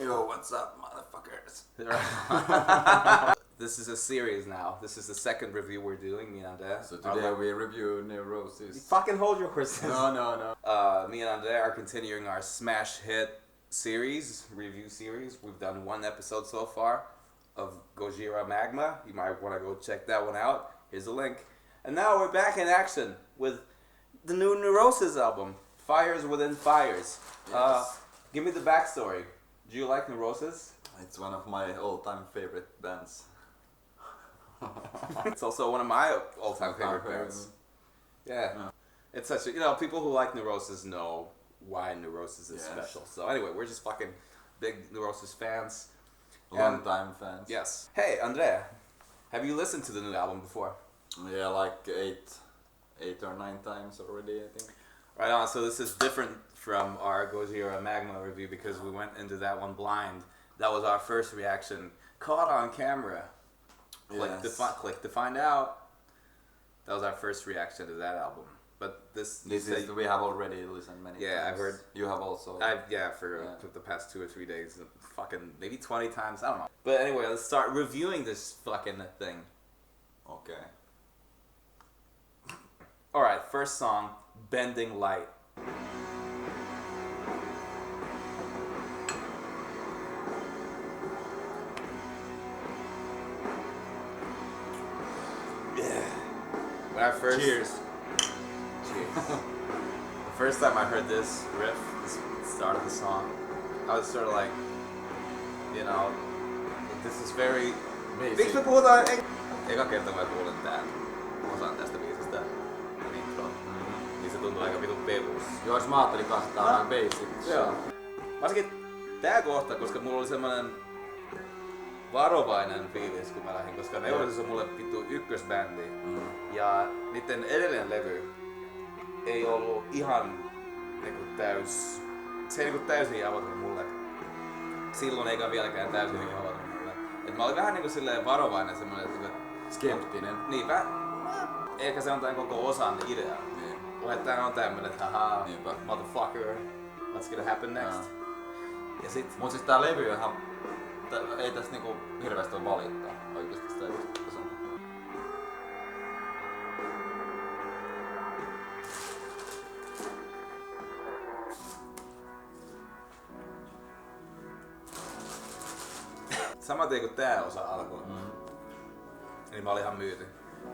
Yo, what's up, motherfuckers? This is a series now. This is the second review we're doing, me and Andre. So today we review NEUROSIS. You fucking hold your horses. No. Me and Andre are continuing our smash hit series, review series. We've done one episode so far of Gojira Magma. You might want to go check that one out. Here's the link. And now we're back in action with the new NEUROSIS album, Fires Within Fires. Yes. Give me the backstory. Do you like NEUROSIS? It's one of my all-time favorite bands. It's also one of my all-time favorite bands. Yeah. It's such a, people who like NEUROSIS know why NEUROSIS is special. So anyway, we're just fucking big NEUROSIS fans. Long-time fans. Yes. Hey, Andrea, have you listened to the new album before? Yeah, like eight or nine times already, I think. Right on, so this is different from our Gojira Magma review because we went into that one blind. That was our first reaction, caught on camera. Click to find out. That was our first reaction to that album. But we have already listened many times. Yeah, I've heard. You have also. For the past 2 or 3 days, fucking maybe 20 times. I don't know. But anyway, let's start reviewing this fucking thing. Okay. All right, first song, Bending Light. When I first Cheers. The first time I heard this riff, this start of the song, I was sort of like, this is very... Miksi me puhutaan... Eka kerta kun mä kuulen tän osan tästä biisistä, intro, niin se tuntuu aika vitun perus. Joo, jos mä ajattelin kanssa, että tää on basic. Joo. Varsinkin tää kohta, koska mulla oli semmonen varovainen fiilis, kun mä lähdin, koska NEUROSIS on mulle vittu ykkösbändi. Ja niitten edellinen levy ei ollut ihan se ei täysin avautunut mulle. Silloin eikä vieläkään täysin avautunut mulle. Et mä olin vähän silleen varovainen semmonen, skeptinen. Niin, ehkä se on tän koko osan idea. Niin. Tää on tämmönen, että haha, motherfucker, what's gonna happen next? Ja sit... Mut siis tää levy on ihan... Ei tästä hirveästi ole valittaa oikeesti sitä just. Saman tien kun tää osa alkoi, niin mä olin ihan myyty.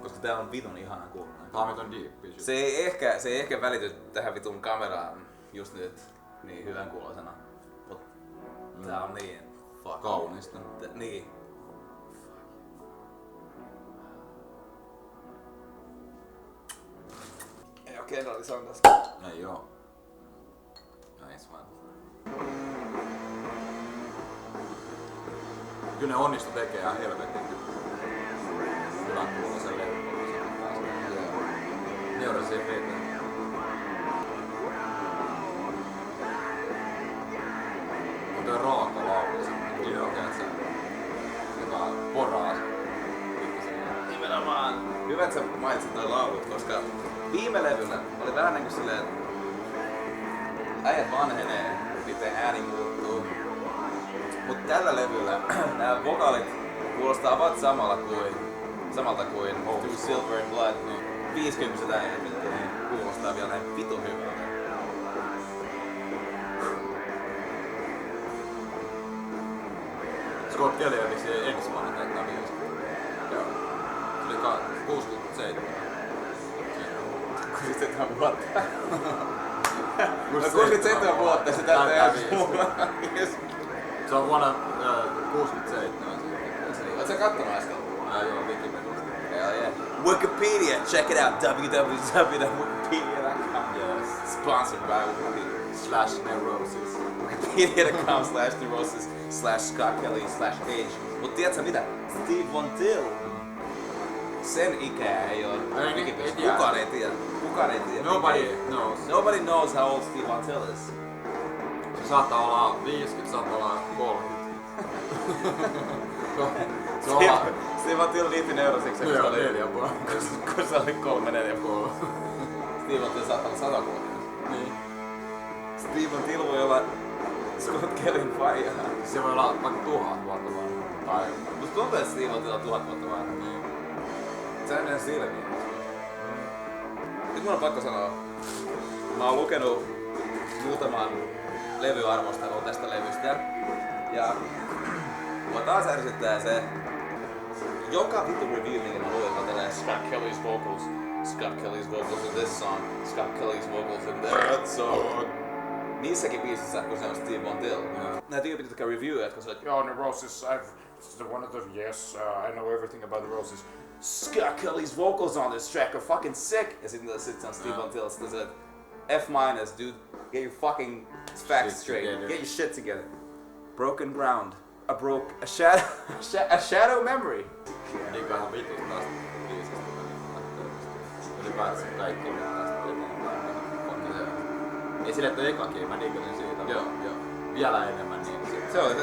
Koska tää on vitun ihana kuulonen. Tää on vitun deep. Se ei ehkä välity tähän vitun kameraan just nyt niin hyvän kuulosena. Mut tää on niin kaunista. Niin. Ei oo kenraallisaan tässä. Ei oo. Nice one. Kyllä ne onnistu tekee ihan helvetin hyvän kuulosen levyn. NEUROSIS feitä. On toi raaka laulu semmonen, joka poraa Nimenomaan. Hyvä, että sä mainitsit noi laulut, koska viime levyllä oli vähän niinku silleen, että äijät vanhenee, niiden ääni muuttuu. Mut tällä levyllä nää vokaalit kuulostaa about samalta kuin Through Silver and Blood, niin 50 äänet niin kuulostaa vielä näin vitun hyvältä. Scott Kelly oli se ensi vuonna tätä biisiä. Joo. Se oli 67. 67 vuotta. 67 vuotta se täyttää Se on vuonna 67. Oot sä kattonut äsken? Joo, Wikipediasta. Hell yeah. Wikipedia, check it out, www.wikipedia.com. Yes. Sponsored by Wikipedia. /NEUROSIS. Wikipedia.com/NEUROSIS/Scott Kelly/Age. Mut tiedätkö mitä? Steve Von Till. Sen ikää ei oo Wikipediassa. Kukaan ei tiedä. Nobody knows how old Steve Von Till is. Se saattaa olla 50, saattaa olla 30. Steve Von Till liittyi NEUROSISiin, kun se oli 3-4,5. Steve Von Till saattaa olla 100-vuotias. Niin. Steve Von Till voi olla Scott Kellyn faija. Se voi olla vaikka 1000 vuotta vanha. Tai... Musta tuntuu, että Steve on 1000 vuotta vanha. Niin. Se on näin silmiä. Nyt mun on pakko sanoa. Mä oon lukenut muutaman levyarvostelun tästä levystä. Ja mua taas ärsyttää se. Joka vittu review, minkä mä luin, tällä Scott Kelly's vocals. Scott Kelly's vocals in this song. Scott Kelly's vocals in that song. Niissäkin biisissä, kun se on Steve Von Till. Nää tyypit, jotka review, jotka sanoo, joo, NEUROSIS, one of the, yes, I know everything about NEUROSIS. Scott Kelly's vocals on this track are fucking sick! Ja sitten on Steve Von Till, sitten se, F-, dude, get your fucking facts straight, get your shit together. Broken ground, a shadow memory. Niin vähän vitusta tästä biisistä. Ylipäätänsä kaikki tästä eteenpäin. Ei sille, että ekakin, mä digasin siitä. Joo. Vielä enemmän niin. Se on se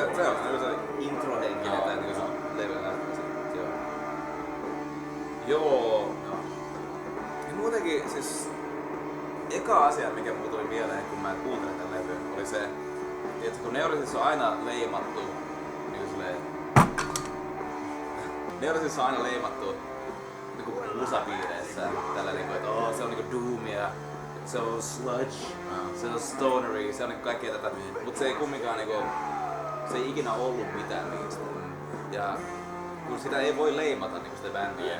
intro-henkinen tai niinku se levy lähtee. Joo. Ja muutenkin siis eka asia, mikä mulle tuli mieleen, kun mä kuuntelin tän levyn, oli se, että kun NEUROSIS on aina leimattu niinku silleen... NEUROSIS on aina leimattu niinku musapiireissä tällä niinku, että se on niinku doomia, se on sludge, se on stonery, se on niinku kaikkea tätä, mut se ei kumminkaan niinku, se ei ikinä ollut mitään niistä. Ja kun sitä ei voi leimata niinku sitä bändiä.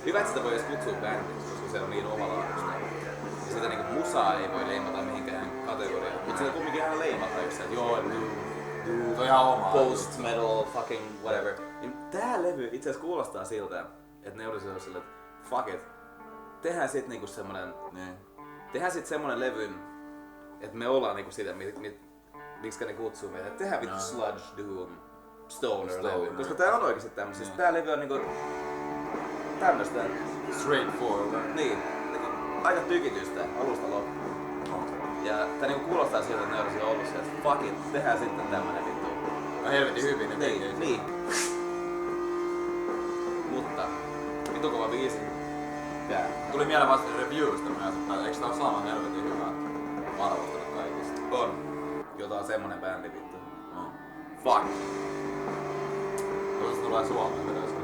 Hyvä, että sitä voi edes kutsua bändiksi, koska se on niin omalaadusta. Ja sitä niinku musaa ei voi leimata mihinkään kategoriaan. Mut sitä kumminkin aina leimataan just se, että joo, toi ihan omaa. Post metal, fucking whatever. Niin tää levy itse asiassa kuulostaa siltä, että NEUROSIS on silleen, että fuck it. Tehdään sit niinku semmonen, tehdään sit semmonen levyn, että me ollaan niinku sitä, miksi ne kutsuu meitä. Tehdään vittu sludge, doom, stoner-levy. Koska tää on oikeesti tämmöstä. Siis tää levy on niinku tämmöstä. Straightforward. Niin. Niinku aika tykitystä alusta loppuun. Ja tää niinku kuulostaa siltä, että NEUROSIS on ollut se, että fuck it, tehdään sitten tämmönen vittu. No helvetin hyvin ne tekee. Niin. Mutta vittu kova biisi. Tää. Tuli mieleen vasta reviewista myös, että eikö tää oo saanut helvetin hyvää arvostelut kaikista? On. Jota on semmonen bändi vittu. Fuck. Tuossa tulee Suomeen vielä joskus.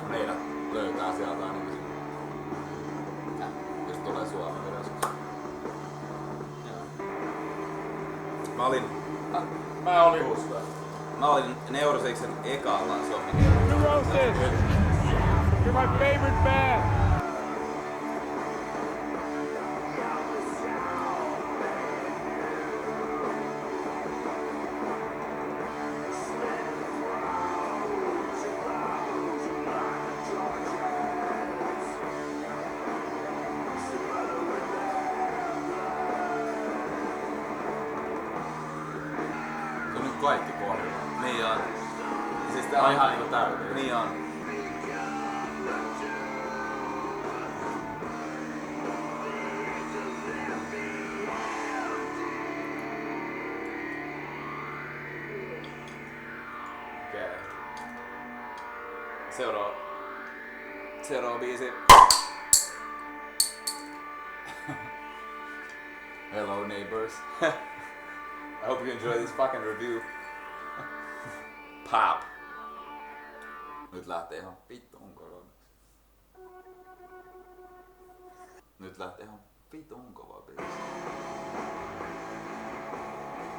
Meidän löytää sieltä ainakin. Jos tulee Suomeen vielä joskus. Mä olin NEUROSISin ekalla sommikeikalla. NEUROSIS! You're my favorite band! Se on nyt kaikki kohdilla. Niin on. Siis Tää on ihan niinku täytyy. Niin on. Okei. Seuraava biisi. Hello neighbors. I hope you enjoy this fucking review. Pop. Nyt lähtee ihan vittuun kova. Nyt lähtee ihan vittuun kova biisi.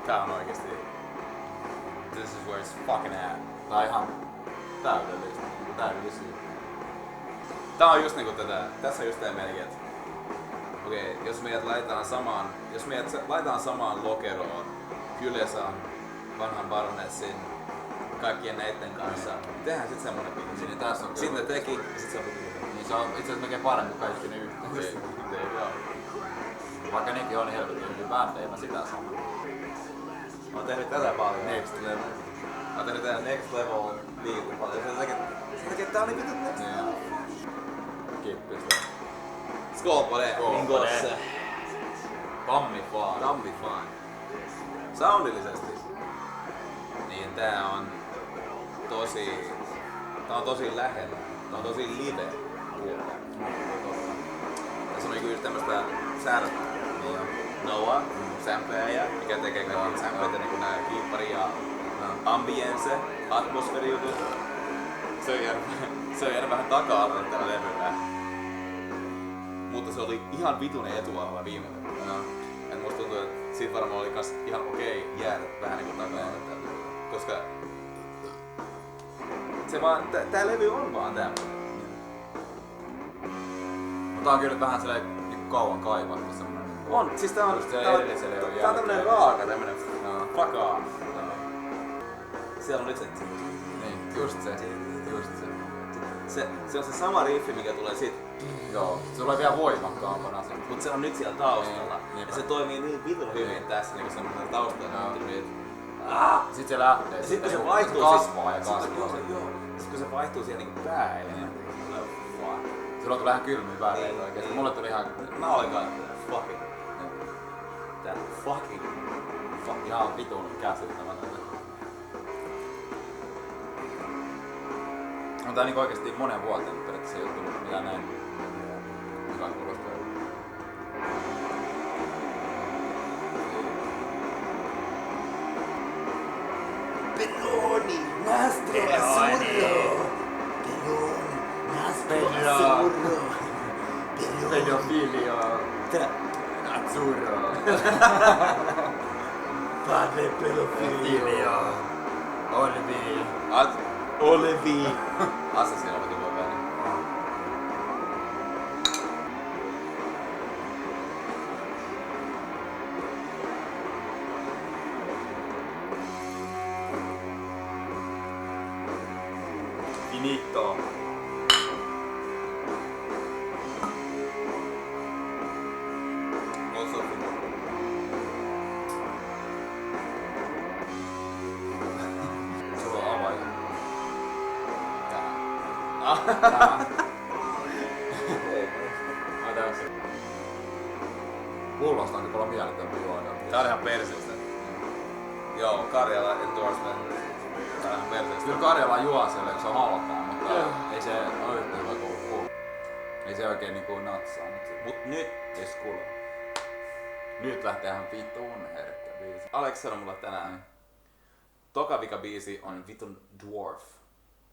Tää on oikeesti. This is where it's fucking at. Tää on ihan täydellistä. Täydellisiä. Tää on just niinku tätä. Tässä on just tää melkein, että okei, jos meidät laitetaan samaan lokeroon Kylesän, vanhan Baronessin, kaikkien näitten kanssa, tehdään sit semmonen biisi. Niin tässä on Sitten kyllä. ne teki, ja sit se on Niin se on itse asiassa melkein paremmin kuin kaikki ne yhteensä. Vaikka nekin on helvetin hyviä bändejä, mä sitä sanon. Mä oon tehnyt tätä paljon. Next level. Mä oon tehnyt tätä Next Level liikaa paljon. Sen takia, että tää oli vittu Next Level. Niin. Kippistä. Skål på det, min gosse. Tammi vaan. Tammi fan. Soundillisesti. Niin tää on tosi lähellä Tää on tosi live. Tässä on niinku just tämmöstä säädöstä. Noah, sampleja, mikä tekee kaikki sampleita niinku nää kiippari ja ambience, atmosfäärijutut. Se on jäänyt vähän taka-arvolle tällä levyllä. Mutta se oli ihan vitunen etualalla viime levyllä. Et musta tuntuu, että siitä varmaan oli kans ihan okei jäädä vähän niinku taka-arvolle tällä levyllä. Koska se vaan, tää levy on vaan tämmönen. Tää on kyllä vähän silleen niinku kauan kaivattu semmonen. On, siis tää on tämmönen raaka, tämmönen fuck off. Siellä on nyt Niin, just se. Se on se sama riffi, mikä tulee sit. Joo, se tulee vielä voimakkaampana se. Mut se on nyt siellä taustalla. Ja se toimii niin vitun hyvin tässä niinku semmonen taustalla. Sit se lähtee. Sit kun se vaihtuu, kasvaa ja kasvaa. Sit kun se vaihtuu siihen niinku päälle. Silloin tuli ihan kylmiä väreitä oikeesti. Mulle tuli ihan... Mä olin kanssa fucking. Tää fucking. Ihan vitun käsittämätöntä. On tää niinku oikeesti monen vuoteen periaatteessa ei oo tullut mitään näin hyvää kuulostaa. Peroni, nastro, azzurro. Pedofilio. Azzurro. Padre pedofilio. Olvi. Olevi. Assassino oli tuo väli. Finito. Also Sulla on avain. Ai tässä. Pullosta on kyllä mielettömän juoda. Tää on ihan perseestä. Joo, Karjala endorsement. Tää on ihan perseestä. Kyllä Karjala juo siellä, kun se on halpaa, mutta ei se ole yhtä hyvä kuin pullo. Ei se oikein niinku natsaa. Mut nyt Yes, cool. Nyt lähtee ihan vittuun herkkä biisi. Alex sanoi mulle tänään. Toka vika biisi on vitun Dwarf.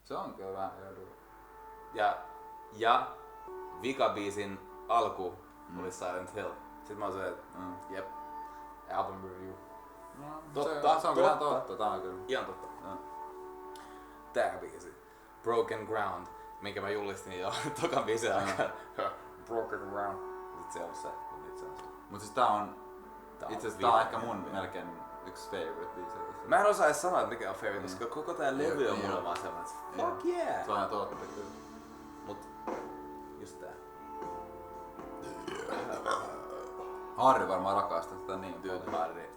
Se on kyllä vähän joudun. Ja vika biisin alku oli Silent Hill. Sitten mä oon se, jep. Album review. No, Totta, se on kyllä totta. Tää on kyllä. Ihan totta. Tää biisi. Broken Ground, minkä mä julistin jo tokan biisin aikaan. Broken Ground. Sitten se on se. Mut siis tää on... Itse asiassa tää on ehkä mun melkein yksi favorite biisi. Mä en osaa edes sanoa, että mikä on favorite, koska koko tää levy on mulle vaan semmonen, että fuck yeah! Se on ihan totta kyllä. Mut just tää. Harri varmaan rakastaa sitä niin Dude, paljon. Harri.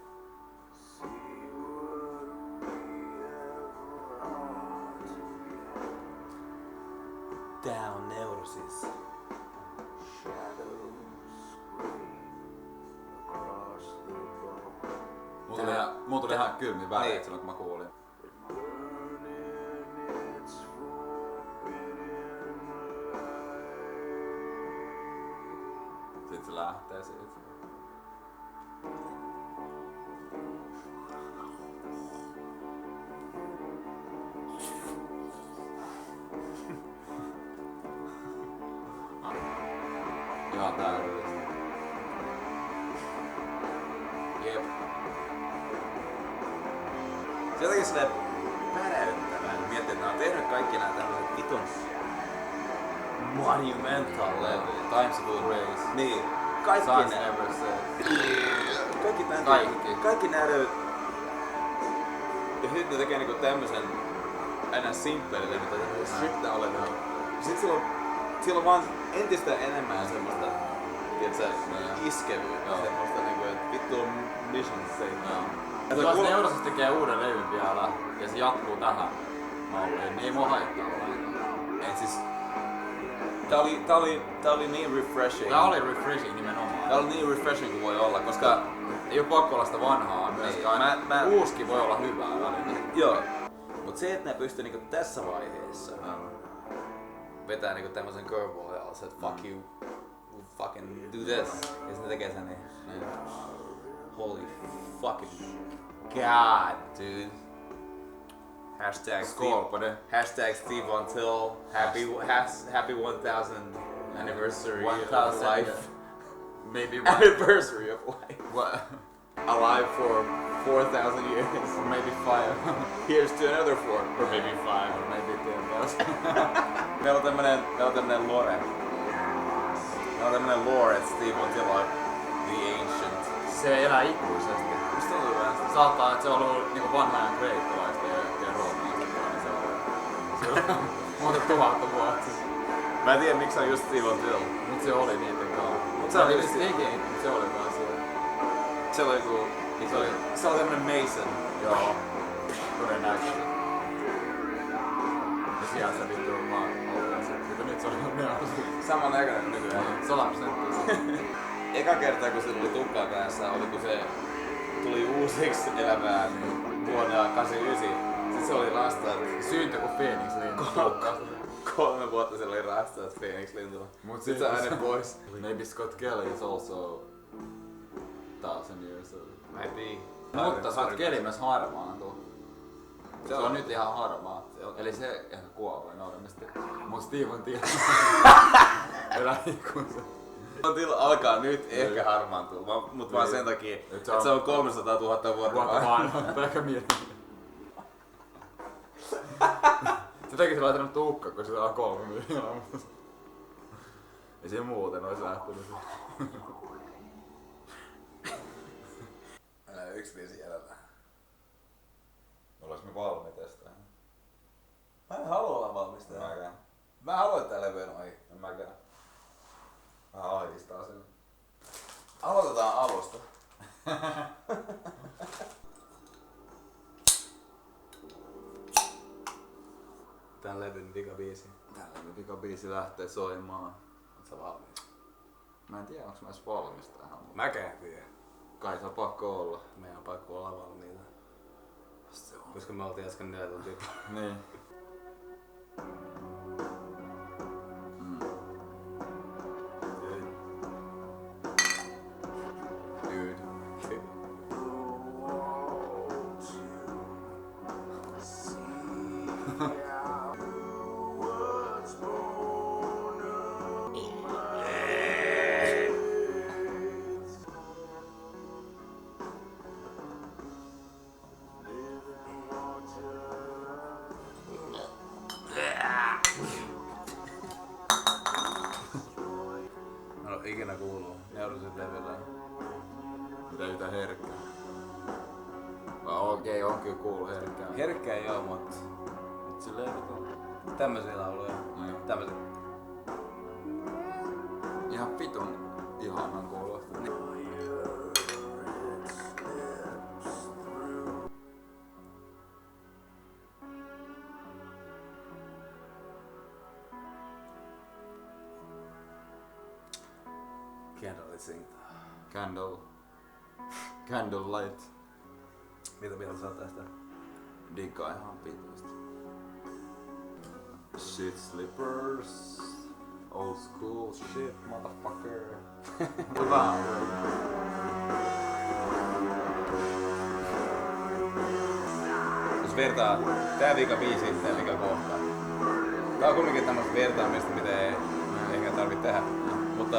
Tää on NEUROSIS. Mulla tuli ihan kylmiä väreitä silloin kun mä kuulin. Sitten se lähtee siitä. Ihan täydellistä. Jep. Se jotenkin silleen päräyttävää. Miettii, että nää on tehnyt kaikki nää tämmöset vitun monumental levyjä. Times Will Race. Niin. Kaikki Science nää. Never Said. Kaikki nää levyt. Ja sit ne tekee niinku tämmösen aina simppelilevy tai tämmösen stripped down levy. Sit sillä on vaan entistä enemmän semmoista, tiiätsä, iskevyyttä. Semmoista niinku, et vittu on mission statement. Jos NEUROSIS tekee uuden levyn vielä ja se jatkuu tähän malliin, niin ei mua haittaa ollenkaan. Et siis... Tää oli niin refreshing. Tää oli refreshing nimenomaan. Tää oli niin refreshing kuin voi olla, koska... Ei oo pakko olla sitä vanhaa myöskään. Uuskin voi olla hyvää välillä. Joo. Mut se, että ne pystyy niinku tässä vaiheessa vetää niinku tämmösen curveball ja se, että fuck you, fucking do this. Ja sitten ne tekee sen niin. Holy fucking god, dude. Hashtag Steve Until. Happy 1000 anniversary of life. Maybe Anniversary of life. What? Alive for 4,000 years. Or maybe 5. Here's to another 4. Or maybe 5. Or maybe 10,000. Meillä on tämmönen lore. Meillä on tämmönen lore, että Steve Until on the ancient. Se elää ikuisesti. Mistä tuntuu vähän? Saattaa, että se on ollut niinku vanhaan kreikkalaista ja roomalaista. Se on monta tuhatta vuotta. Mä en tiedä miksi se on just Steve Until. Mut se oli niiden kanssa. Mut Se oli just ikinä, se oli vaan siellä. Se oli joku... Se oli tämmönen Mason. Joo. Todennäköisesti. Ja siellä se vittu on vaan mutta nyt se on neurosis. Saman näköinen nykyään. 100%. Eka kertaa kun sillä oli tukkaa päässä, oli kun se tuli uusiksi elämään vuonna 89. Sitten se oli rastat. Syyntä kun Phoenix lintu. 3 vuotta se oli rastat Phoenix lintu. Mut sit se aina pois. Maybe Scott Kelly is also 1000 years old. Maybe. Mutta Scott Kelly myös harmaantuu. Se on nyt ihan harmaa. Eli se ehkä kuolee normisti. Mut Steve Until elää ikuisesti. Until alkaa nyt ehkä harmaantua, mut vaan sen takia, että se on 300 000 vuotta vanha. Aika mietin. Se teki se laittanut tukka, kun se on 3 miljoonaa. Ei se muuten ois lähtenyt. Älä yksi biisi jäljellä. Oltais me valmiita tästä? Mä en halua olla valmis tähän. Mäkään. Mä haluan, että tää levy on ohi. En mäkään. Vähän ahdistaa sen. Aloitetaan alusta. Tän levyn vikabiisi. Tän levyn vikabiisi lähtee soimaan. Oot sä valmis? Mä en tiedä onks mä edes valmis tähän. Mäkään tiedä. Kai se on pakko olla. Meidän on pakko olla valmiita. Se on. Koska me oltiin äsken 4 tuntia. Niin. Mä en oo ikinä kuullut NEUROSIS levyllä. Mitä yhtään herkkää? Okei, on kyllä kuullut herkkää. Herkkää ei oo, mut Itse levyt on. tämmösiä lauluja. Tämmösiä. Ihan vitun ihanan kuulostaa. Candlelight. Candlelight. Mitä mieltä sä oot tästä? Digga ihan vitusti. Shit slippers. Old school shit, motherfucker. Hyvä. Jos vertaa tää vikabiisi tää vikakohta. Tää on kumminkin tämmöstä vertaamista, mitä ei ehkä tarvitse tehdä. Mutta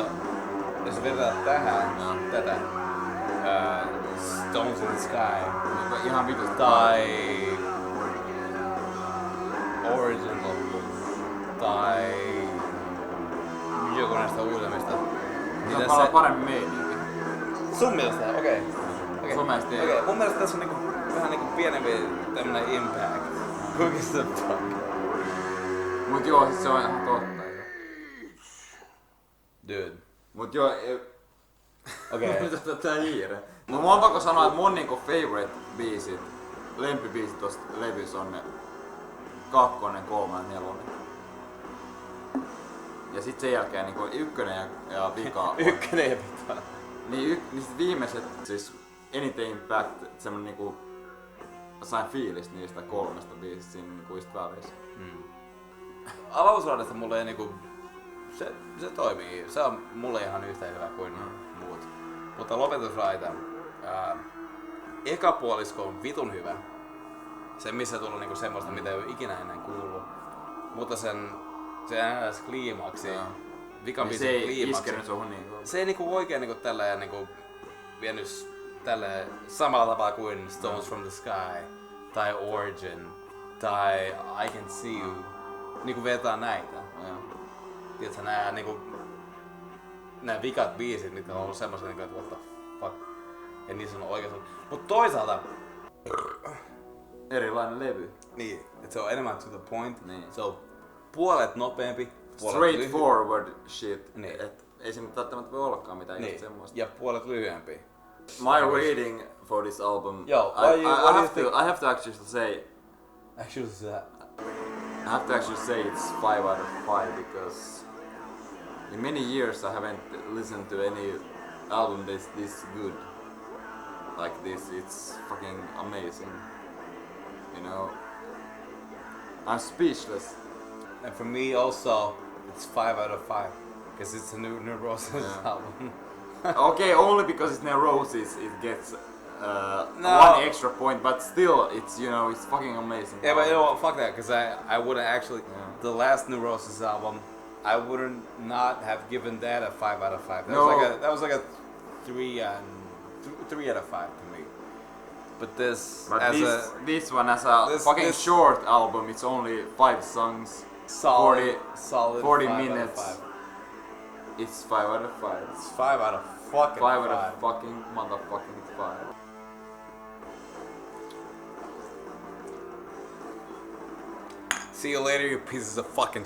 jos vertaat tähän, tätä Stones in the Sky Ihan vitusti. tai Original tai joku näistä uudemmista. Se on paljon paremmin meininki. Sun mielestä? Okei. Sun mielestä ei. Okei, mun mielestä tässä on niinku, vähän niinku pienempi tämmönen impact. Who gives a fuck? Mut joo, sit se on ihan totta. Dude. Mut joo, Okei. mitä tää hiire? No mun on pakko sanoa, että mun niinku favorite biisit, lempibiisit tosta levys on ne 2, 3 ja 4. Ja sit sen jälkeen niinku 1 ja vika. 1 ja vika. Niin sit viimeiset, siis Anything Impact, semmonen niinku sain fiilistä niistä 3 biisistä siinä niinku just välissä. Avausraadasta mulle ei niinku... Se toimii. Se on mulle ihan yhtä hyvä kuin muut. Mutta lopetusraita... eka puolisko on vitun hyvä. Se missä tullu niinku semmoista, mitä ei oo ikinä ennen kuullut. Mutta se NS kliimaksi. Vikan biisin Se ei kliimaksi. iskenyt suhun niinku. Se ei niinku oikein niinku tälleen niinku vienyt tälleen samalla tapaa kuin Stones from the Sky tai Origin tai I Can See You. Niinku vetää näitä. Tiedätkö nää niinku nää vikat biisit, mitkä on ollut semmosia niinku, että what the fuck. Ja niissä on oikeesti. Mut toisaalta Erilainen levy. niin, että se on enemmän to the point. Niin. Se on puolet nopeampi. Straightforward shit. Niin. Et ei se välttämättä voi ollakaan mitään just semmoista. Ja puolet lyhyempi. My rating for this album, Yo, I have to actually say it's 5 out of 5 because in many years I haven't listened to any album this good like this. It's fucking amazing. You know, I'm speechless. And for me also, it's 5 out of 5 because it's a new NEUROSIS album. Okay, only because it's NEUROSIS it gets No. 1 extra point, but still, it's it's fucking amazing. Yeah, but you know what? Fuck that, because I wouldn't actually. The last NEUROSIS album, I wouldn't not have given that a 5 out of 5. That was like a 3 out of 5 to me. But this this one as a fucking short album, it's only 5 songs, solid 40 5 minutes. Out of 5. It's 5 out of 5. It's 5 out of fucking 5 out of fucking motherfucking 5. See you later, you pieces of fucking